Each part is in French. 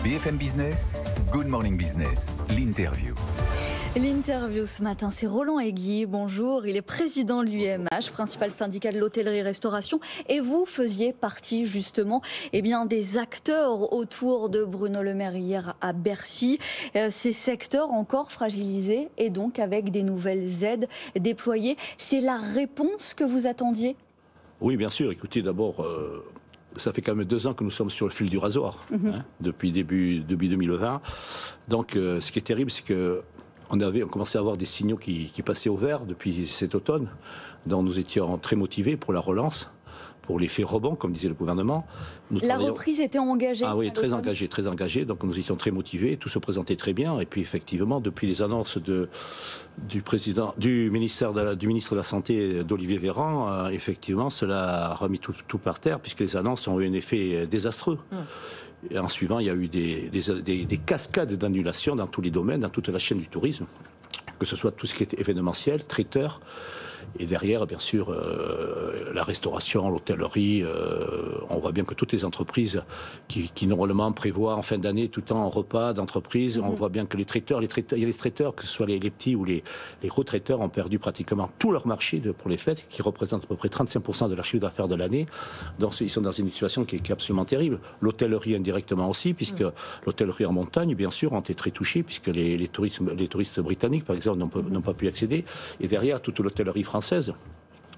BFM Business, Good Morning Business, l'interview. L'interview ce matin, c'est Roland Aiguille. Bonjour, il est président de l'UMH, principal syndicat de l'hôtellerie-restauration. Et vous faisiez partie justement des acteurs autour de Bruno Le Maire hier à Bercy. Ces secteurs encore fragilisés et donc avec des nouvelles aides déployées. C'est la réponse que vous attendiez ? Oui, bien sûr. Écoutez, d'abord, ça fait quand même 2 ans que nous sommes sur le fil du rasoir, depuis début 2020. Donc, ce qui est terrible, c'est que on commençait à avoir des signaux qui passaient au vert depuis cet automne. Donc nous étions très motivés pour la relance, pour l'effet rebond, comme disait le gouvernement. La reprise était engagée. Ah oui, très engagée. Donc nous étions très motivés, tout se présentait très bien. Et puis effectivement, depuis les annonces du ministre de la Santé, d'Olivier Véran, effectivement, cela a remis tout par terre, puisque les annonces ont eu un effet désastreux. Et en suivant, il y a eu des cascades d'annulations dans tous les domaines, dans toute la chaîne du tourisme, que ce soit tout ce qui est événementiel, traiteur, et derrière, bien sûr, la restauration, l'hôtellerie. On voit bien que toutes les entreprises qui normalement prévoient en fin d'année tout le temps un repas d'entreprise, on voit bien que il y a les traiteurs, que ce soit les petits ou les gros traiteurs, ont perdu pratiquement tout leur marché pour les fêtes, qui représente à peu près 35% de leur chiffre d'affaires de l'année. Donc ils sont dans une situation qui est absolument terrible. L'hôtellerie indirectement aussi, puisque l'hôtellerie en montagne, bien sûr, ont été très touchés, puisque les touristes britanniques, par exemple, n'ont pas pu accéder. Et derrière, toute l'hôtellerie française,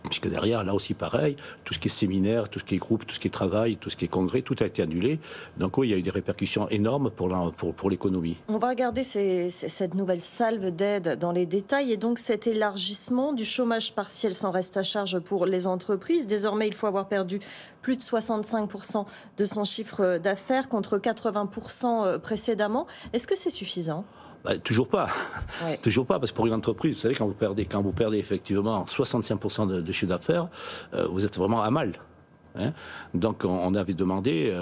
puisque derrière, là aussi pareil, tout ce qui est séminaire, tout ce qui est groupe, tout ce qui est travail, tout ce qui est congrès, tout a été annulé. Donc oui, il y a eu des répercussions énormes pour l'économie. On va regarder cette nouvelle salve d'aide dans les détails et donc cet élargissement du chômage partiel sans reste à charge pour les entreprises. Désormais, il faut avoir perdu plus de 65% de son chiffre d'affaires contre 80% précédemment. Est-ce que c'est suffisant ? Toujours pas. Ouais. Toujours pas, parce que pour une entreprise, vous savez, quand vous perdez effectivement 65% de chiffre d'affaires, vous êtes vraiment à mal. Donc on avait demandé,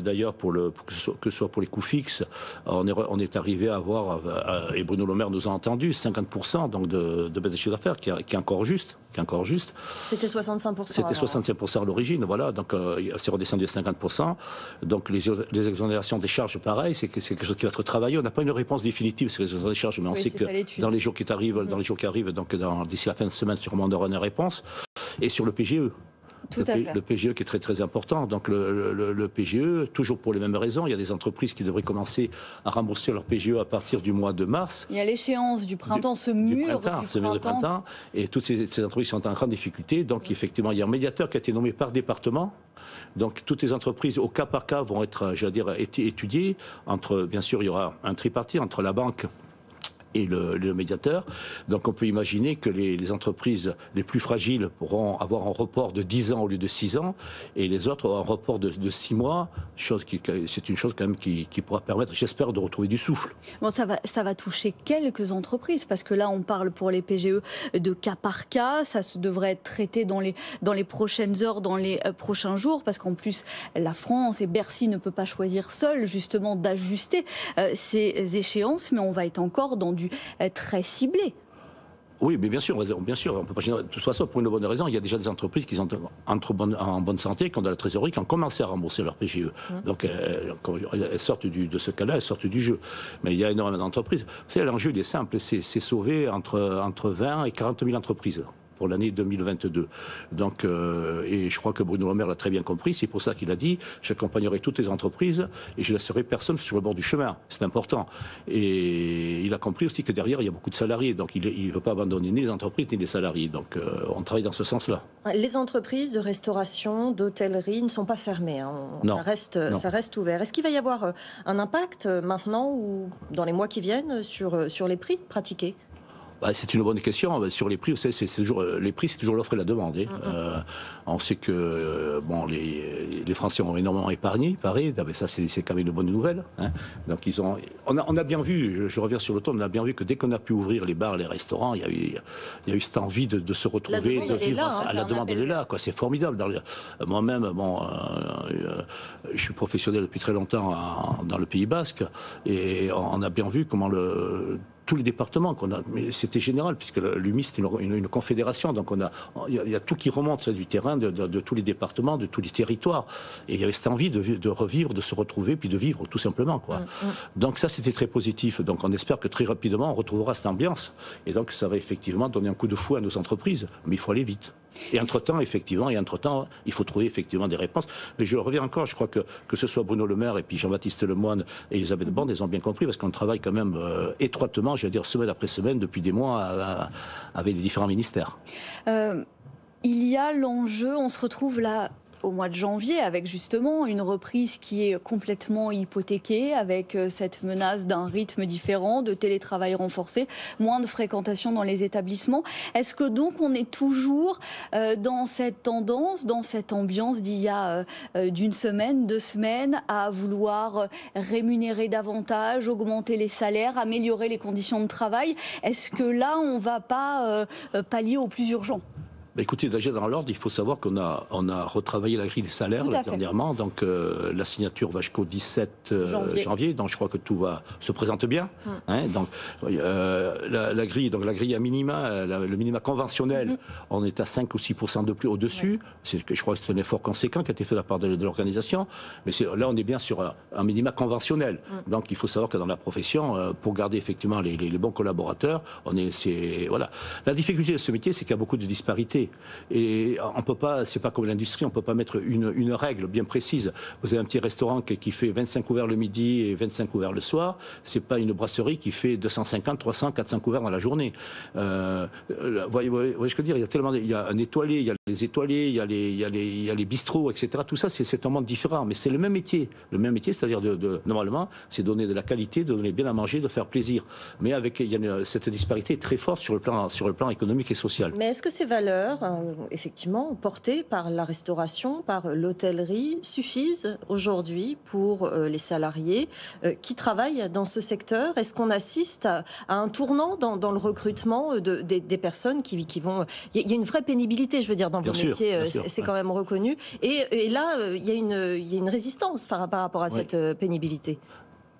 d'ailleurs que ce soit pour les coûts fixes, on est arrivé à avoir, et Bruno Le Maire nous a entendu, 50% donc de baisse de chiffre d'affaires, qui est encore juste. C'était 65%. C'était 65% à l'origine, voilà. Donc c'est redescendu à 50%. Donc les exonérations des charges, pareil, c'est quelque chose qui va être travaillé. On n'a pas une réponse définitive sur les exonérations des charges, mais on sait que dans les jours qui arrivent, donc d'ici la fin de semaine, sûrement on aura une réponse. Et sur le PGE. Le PGE qui est très très important. Donc le PGE, toujours pour les mêmes raisons, il y a des entreprises qui devraient commencer à rembourser leur PGE à partir du mois de mars. Il y a l'échéance du printemps, ce mur de printemps. Et toutes ces entreprises sont en grande difficulté. Donc effectivement, il y a un médiateur qui a été nommé par département. Donc toutes les entreprises, au cas par cas, vont être, étudiées. Bien sûr, il y aura un tripartite entre la banque et le médiateur. Donc on peut imaginer que les entreprises les plus fragiles pourront avoir un report de 10 ans au lieu de 6 ans, et les autres auront un report de 6 mois, c'est une chose quand même qui pourra permettre, j'espère, de retrouver du souffle. Bon, ça va toucher quelques entreprises, parce que là on parle pour les PGE de cas par cas, ça devrait être traité dans les prochaines heures, dans les prochains jours, parce qu'en plus la France et Bercy ne peut pas choisir seul justement d'ajuster ces échéances, mais on va être encore dans du très ciblé. Oui, mais bien sûr, on peut pas. De toute façon, pour une bonne raison, il y a déjà des entreprises qui sont en bonne santé, qui ont de la trésorerie, qui ont commencé à rembourser leur PGE. Donc, elles sortent de ce cas-là, elles sortent du jeu. Mais il y a énormément d'entreprises. Vous savez, l'enjeu, il est simple, c'est sauver entre 20 et 40 000 entreprises pour l'année 2022. Donc, et je crois que Bruno Le Maire l'a très bien compris, c'est pour ça qu'il a dit « J'accompagnerai toutes les entreprises et je laisserai personne sur le bord du chemin ». C'est important. Et il a compris aussi que derrière, il y a beaucoup de salariés. Donc, il ne veut pas abandonner ni les entreprises ni les salariés. Donc, on travaille dans ce sens-là. Les entreprises de restauration, d'hôtellerie ne sont pas fermées. Ça reste ouvert. Est-ce qu'il va y avoir un impact maintenant ou dans les mois qui viennent sur les prix pratiqués ? C'est une bonne question. Sur les prix, vous savez, les prix, c'est toujours l'offre et la demande. On sait que les Français ont énormément épargné, pareil. Ça, c'est quand même une bonne nouvelle. Donc, on a bien vu, je reviens sur l'automne, on a bien vu que dès qu'on a pu ouvrir les bars, les restaurants, il y a eu cette envie de se retrouver, de vivre. La demande, elle est là. C'est formidable. Moi-même, je suis professionnel depuis très longtemps dans le Pays Basque, et on a bien vu comment tous les départements qu'on a, mais c'était général puisque l'UMI c'est une confédération, donc il y a tout qui remonte du terrain de tous les départements, de tous les territoires, et il y avait cette envie de revivre, de se retrouver, puis de vivre tout simplement, quoi. Donc ça c'était très positif. Donc on espère que très rapidement on retrouvera cette ambiance, et donc ça va effectivement donner un coup de fouet à nos entreprises, mais il faut aller vite. Et entre-temps, effectivement, il faut trouver effectivement des réponses. Mais je reviens encore, je crois que ce soit Bruno Le Maire et puis Jean-Baptiste Lemoyne et Elisabeth Borne, ils ont bien compris, parce qu'on travaille quand même étroitement, je veux dire, semaine après semaine, depuis des mois, avec les différents ministères. Il y a l'enjeu, on se retrouve là au mois de janvier, avec justement une reprise qui est complètement hypothéquée, avec cette menace d'un rythme différent, de télétravail renforcé, moins de fréquentation dans les établissements. Est-ce que donc on est toujours dans cette tendance, dans cette ambiance d'il y a d'une semaine, 2 semaines, à vouloir rémunérer davantage, augmenter les salaires, améliorer les conditions de travail? Est-ce que là, on ne va pas pallier au plus urgent? Écoutez, déjà dans l'ordre, il faut savoir qu'on a retravaillé la grille des salaires dernièrement. Donc la signature va jusqu'au 17 janvier. Donc je crois que tout se présente bien. Donc la grille à minima, le minima conventionnel, on est à 5 ou 6% de plus au-dessus. Je crois que c'est un effort conséquent qui a été fait de la part de l'organisation. Mais là, on est bien sur un minima conventionnel. Donc il faut savoir que dans la profession, pour garder effectivement les bons collaborateurs, voilà. La difficulté de ce métier, c'est qu'il y a beaucoup de disparités. Et on peut pas, c'est pas comme l'industrie, on peut pas mettre une règle bien précise. Vous avez un petit restaurant qui fait 25 couverts le midi et 25 couverts le soir. C'est pas une brasserie qui fait 250, 300, 400 couverts dans la journée. Vous voyez ce que je veux dire? Il y a tellement, il y a un étoilé, il y a les étoilés, il y a les bistrots, etc. Tout ça, c'est un monde différent, mais c'est le même métier. Le même métier, c'est-à-dire normalement, c'est donner de la qualité, de donner bien à manger, de faire plaisir. Mais il y a cette disparité très forte sur le plan économique et social. Mais est-ce que ces valeurs, effectivement, portées par la restauration, par l'hôtellerie, suffisent aujourd'hui pour les salariés qui travaillent dans ce secteur? Est-ce qu'on assiste à un tournant dans le recrutement des personnes qui vont... Il y a une vraie pénibilité, je veux dire, dans vos métiers, c'est quand même reconnu. Et là, il y a une résistance par rapport à cette pénibilité.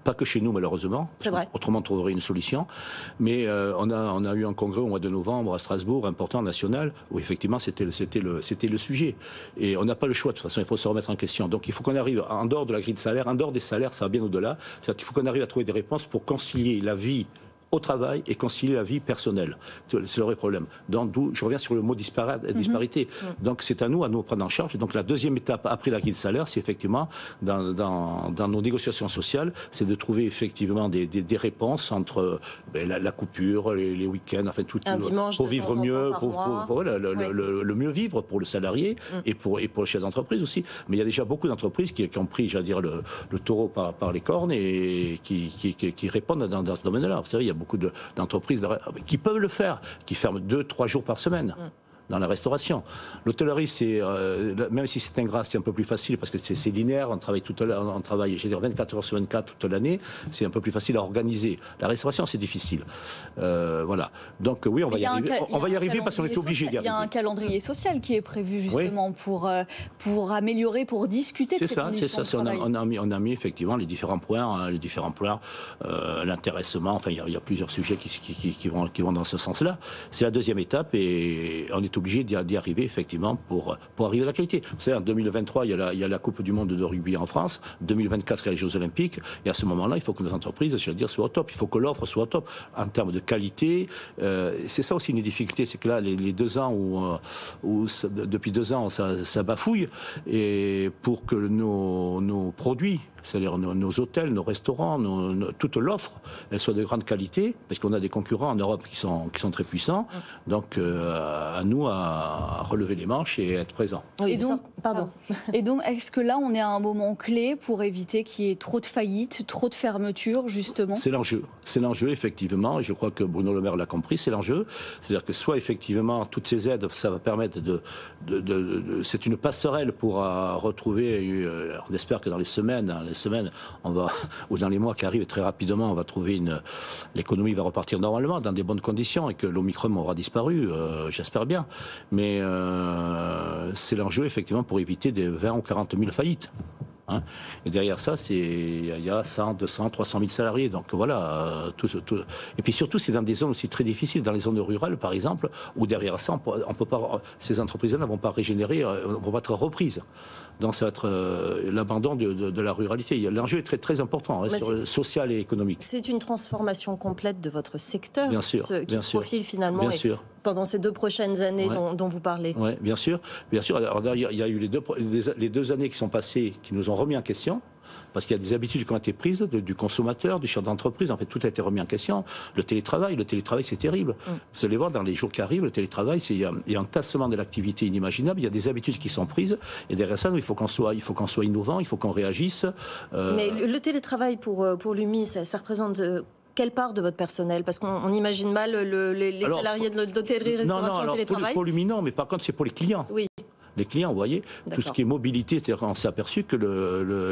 Pas que chez nous, malheureusement. C'est vrai. Autrement, on trouverait une solution. Mais on a eu un congrès au mois de novembre à Strasbourg, important, national, où effectivement, c'était le sujet. Et on n'a pas le choix. De toute façon, il faut se remettre en question. Donc, il faut qu'on arrive, en dehors de la grille de salaire, en dehors des salaires, ça va bien au-delà. C'est-à-dire qu'il faut qu'on arrive à trouver des réponses pour concilier la vie au travail et concilier la vie personnelle. C'est le vrai problème. Donc, je reviens sur le mot disparité. Donc, c'est à nous prendre en charge. Donc, la deuxième étape après la grille de salaire, c'est effectivement, dans nos négociations sociales, c'est de trouver effectivement des réponses entre la coupure, les week-ends, enfin, tout, pour vivre mieux, pour le mieux vivre pour le salarié et pour le chef d'entreprise aussi. Mais il y a déjà beaucoup d'entreprises qui ont pris, j'allais dire, le taureau par les cornes et qui répondent dans ce domaine-là. Vous savez, il y a beaucoup d'entreprises qui peuvent le faire, qui ferment 2-3 jours par semaine. Dans la restauration. L'hôtellerie, même si c'est ingrat, c'est un peu plus facile parce que c'est linéaire, on travaille, je veux dire, 24 heures sur 24 toute l'année, c'est un peu plus facile à organiser. La restauration, c'est difficile. Voilà. Donc oui, on va y arriver parce qu'on est obligé d'y arriver. Il y a un calendrier social qui est prévu justement pour améliorer, pour discuter de ces conditions de travail. On a mis effectivement les différents points, l'intéressement, enfin il y a plusieurs sujets qui vont dans ce sens-là. C'est la deuxième étape et on est obligé d'y arriver effectivement pour arriver à la qualité. Vous savez, en 2023, il y a la Coupe du Monde de rugby en France, 2024, il y a les Jeux Olympiques, et à ce moment-là, il faut que nos entreprises, je veux dire, soient au top. Il faut que l'offre soit au top en termes de qualité. C'est ça aussi une difficulté, c'est que là, les 2 ans depuis 2 ans, ça bafouille, et pour que nos produits, c'est-à-dire nos hôtels, nos restaurants, toute l'offre, elle soit de grande qualité, parce qu'on a des concurrents en Europe qui sont très puissants. Donc, à nous à relever les manches et être présents. Oui, et donc, est-ce que là, on est à un moment clé pour éviter qu'il y ait trop de faillites, trop de fermetures, justement? C'est l'enjeu. C'est l'enjeu, effectivement, et je crois que Bruno Le Maire l'a compris, c'est l'enjeu. C'est-à-dire que soit, effectivement, toutes ces aides, ça va permettre c'est une passerelle pour retrouver, on espère que dans les semaines, ou dans les mois qui arrivent très rapidement, on va trouver l'économie va repartir normalement, dans des bonnes conditions, et que l'Omicron aura disparu, j'espère bien. Mais c'est l'enjeu, effectivement, pour éviter des 20 ou 40 000 faillites. Hein. Et derrière ça, il y a 100, 200, 300 000 salariés. Donc voilà. Et puis surtout, c'est dans des zones aussi très difficiles, dans les zones rurales, par exemple, où derrière ça, on peut pas, ces entreprises-là ne vont pas régénérer, vont pas être reprises. Donc ça va être l'abandon de la ruralité. L'enjeu est très, très important, hein, sur le social et économique. C'est une transformation complète de votre secteur bien sûr, qui se profile finalement pendant ces 2 prochaines années dont vous parlez. Oui, bien sûr. Bien sûr. Alors, il y a eu les 2 années qui sont passées qui nous ont remis en question. Parce qu'il y a des habitudes qui ont été prises du consommateur, du chef d'entreprise. En fait, tout a été remis en question. Le télétravail, c'est terrible. Vous allez voir, dans les jours qui arrivent, le télétravail, il y a un tassement de l'activité inimaginable. Il y a des habitudes qui sont prises. Et derrière ça, il faut qu'on soit innovant, il faut qu'on réagisse. Mais le télétravail pour l'UMI, ça représente... quelle part de votre personnel? Parce qu'on imagine mal les salariés de l'hôtellerie, restauration, non, télétravail. Pour l'UMI, non, mais par contre, c'est pour les clients. Oui. Les clients, vous voyez, tout ce qui est mobilité, c'est-à-dire qu'on s'est aperçu que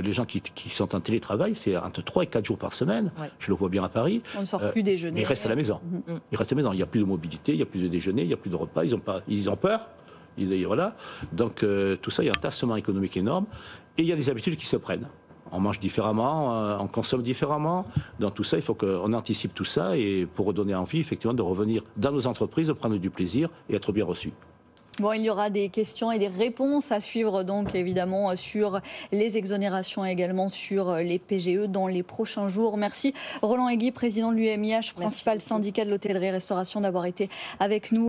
les gens qui sont en télétravail, c'est entre 3 et 4 jours par semaine. Ouais. Je le vois bien à Paris. On ne sort plus déjeuner. Mais ils restent à la maison. Ils restent à la maison. Il n'y a plus de mobilité, il n'y a plus de déjeuner, il n'y a plus de repas. Ils ont peur. Voilà. Donc tout ça, il y a un tassement économique énorme. Et il y a des habitudes qui se prennent. On mange différemment, on consomme différemment. Dans tout ça, il faut qu'on anticipe tout ça et pour redonner envie, effectivement, de revenir dans nos entreprises, de prendre du plaisir et être bien reçus. Bon, il y aura des questions et des réponses à suivre, donc évidemment, sur les exonérations et également sur les PGE dans les prochains jours. Merci Roland Aiguy, président de l'UMIH, principal syndicat de l'hôtellerie-restauration, d'avoir été avec nous.